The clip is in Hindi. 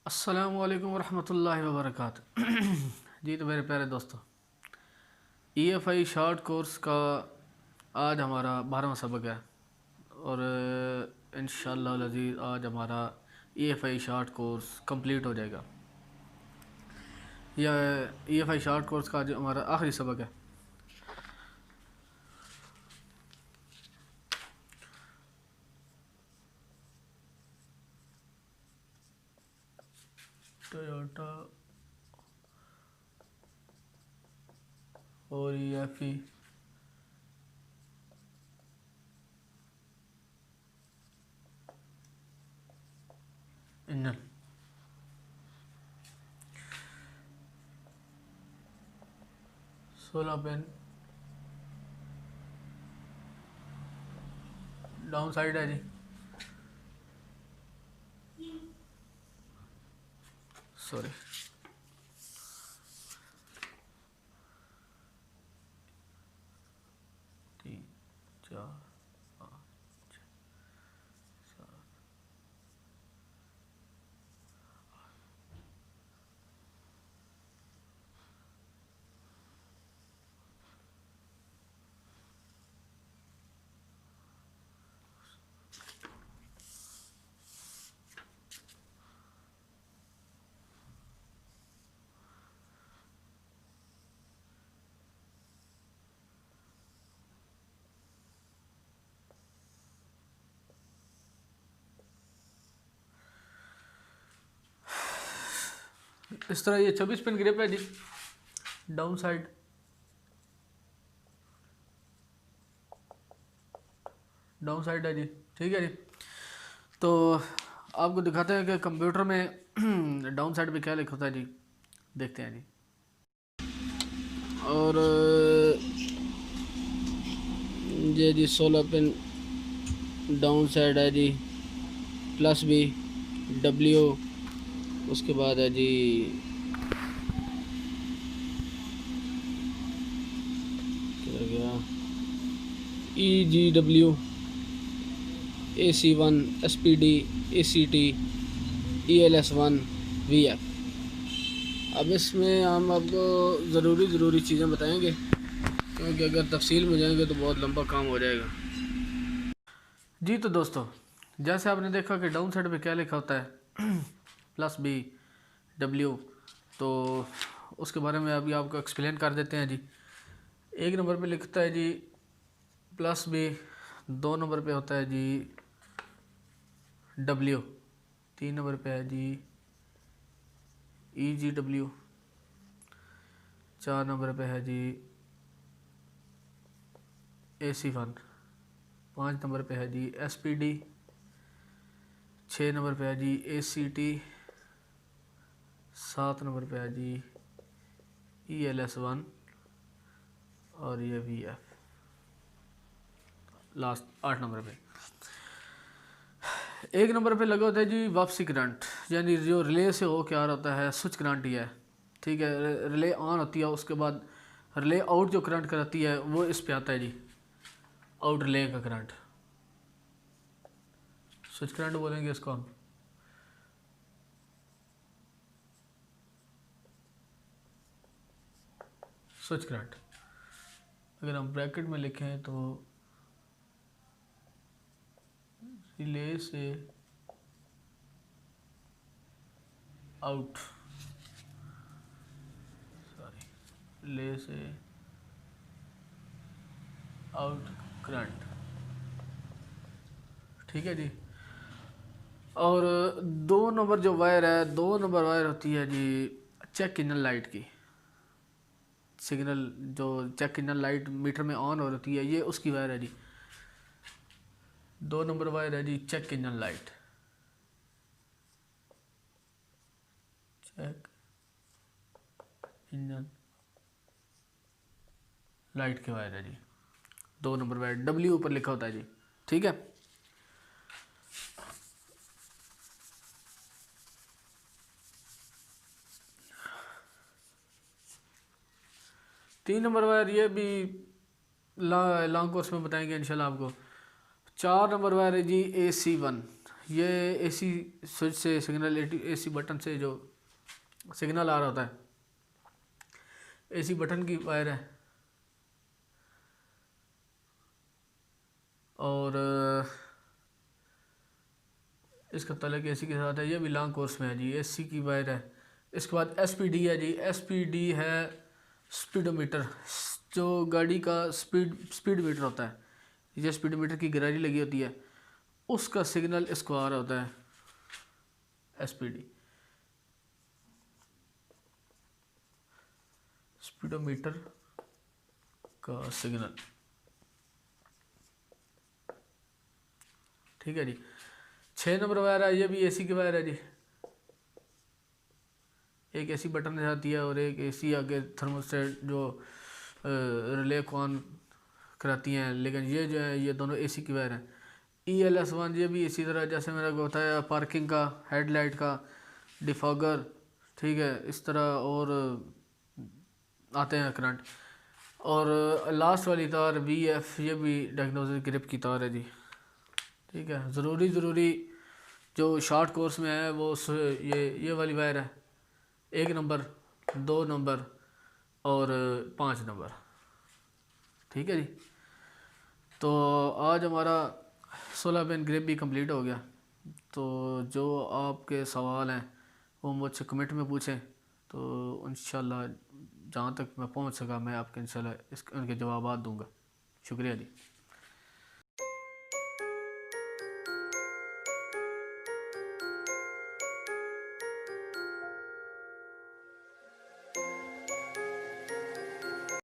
अस्सलामु अलैकुम वरहमतुल्लाहि वबरकातुहू। जी तो मेरे प्यारे दोस्तों, EFI शॉर्ट कोर्स का आज हमारा 12वां सबक है और इंशाअल्लाह अज़ीज़ आज हमारा EFI शॉर्ट कोर्स कंप्लीट हो जाएगा। यह EFI शॉर्ट कोर्स का आज हमारा आखिरी सबक है। टोयोटा और EFI इंजन। सोलह पेन डाउन साइड है जी। सॉरी, तीन चार पाँच छः सात। इस तरह ये 26 पिन ग्रिप है जी, डाउन साइड। डाउन साइड है जी, ठीक है जी। तो आपको दिखाते हैं कि कंप्यूटर में डाउन साइड पे क्या लिखा होता है जी, देखते हैं जी। और ये जी 16 पिन डाउन साइड है जी, प्लस बी W, उसके बाद है जी क्या गया EGW, AC1, SPD, ACT, ELS1, VF। अब इसमें हम आपको ज़रूरी चीज़ें बताएंगे, क्योंकि अगर तफसील में जाएंगे तो बहुत लंबा काम हो जाएगा जी। तो दोस्तों, जैसे आपने देखा कि डाउन साइड पे क्या लिखा होता है प्लस बी W, तो उसके बारे में अभी आपको एक्सप्लेन कर देते हैं जी। एक नंबर पे लिखता है जी प्लस बी, दो नंबर पे होता है जी W, तीन नंबर पे है जी EGW, चार नंबर पे है जी AC1, पाँच नंबर पे है जी SPD, छः नंबर पे है जी ACT, सात नंबर पे है जी ELS1 और ये VF लास्ट 8 नंबर पे। एक नंबर पे लगा होता है जी वापसी करंट, यानी जो रिले से हो क्या होता है स्विच करंट ही है, ठीक है। रिले ऑन होती है, उसके बाद रिले आउट जो करंट कराती है वो इस पे आता है जी, आउट रिले का करंट, स्विच करंट बोलेंगे इसको हम। स्विच करंट अगर हम ब्रैकेट में लिखें तो रिले से आउट, सॉरी, रिले से आउट करंट, ठीक है जी। और दो नंबर जो वायर है, दो नंबर वायर होती है जी चेक इंजन लाइट की, सिग्नल जो चेक इंजन लाइट मीटर में ऑन हो रही है, ये उसकी वायर है जी। दो नंबर वायर है जी check engine light, check engine light के वायर है जी, दो नंबर वायर W ऊपर लिखा होता है जी, ठीक है। तीन नंबर वायर ये भी लॉन्ग कोर्स में बताएंगे इंशाल्लाह आपको। चार नंबर वायर है जी AC1, ये एसी स्विच से सिग्नल, एसी बटन से जो सिग्नल आ रहा होता है, एसी बटन की वायर है। और इसका तलक एसी के साथ है, ये भी लॉन्ग कोर्स में है जी, एसी की वायर है। इसके बाद एसपीडी है जी, एसपीडी है स्पीडोमीटर, जो गाड़ी का स्पीड मीटर होता है, ये स्पीडोमीटर की गरारी लगी होती है, उसका सिग्नल इसको आ रहा होता है, एसपीडी स्पीडोमीटर का सिग्नल। ठीक है जी। 6 नंबर वायर है, ये भी एसी की वायर है जी, एक एसी बटन आती है और एक एसी आगे थर्मोस्टेट जो रिले को ऑन कराती हैं, लेकिन ये जो है ये दोनों एसी की वायर हैं। ELS1 ये भी इसी तरह जैसे मेरा को बताया, पार्किंग का, हेडलाइट का, डिफॉगर, ठीक है, इस तरह और आते हैं करंट। और लास्ट वाली तार VF, ये भी डायग्नोसिस ग्रिप की तार है जी। ठीक है, ज़रूरी जो शॉर्ट कोर्स में है वो ये वाली वायर है, 1 नंबर, 2 नंबर और 5 नंबर। ठीक है जी। तो आज हमारा 16 पिन ग्रिप भी कंप्लीट हो गया। तो जो आपके सवाल हैं वो मुझसे कमेंट में पूछें, तो इंशाल्लाह जहाँ तक मैं पहुँच सका मैं आपके इंशाल्लाह उनके जवाब दूँगा। शुक्रिया जी।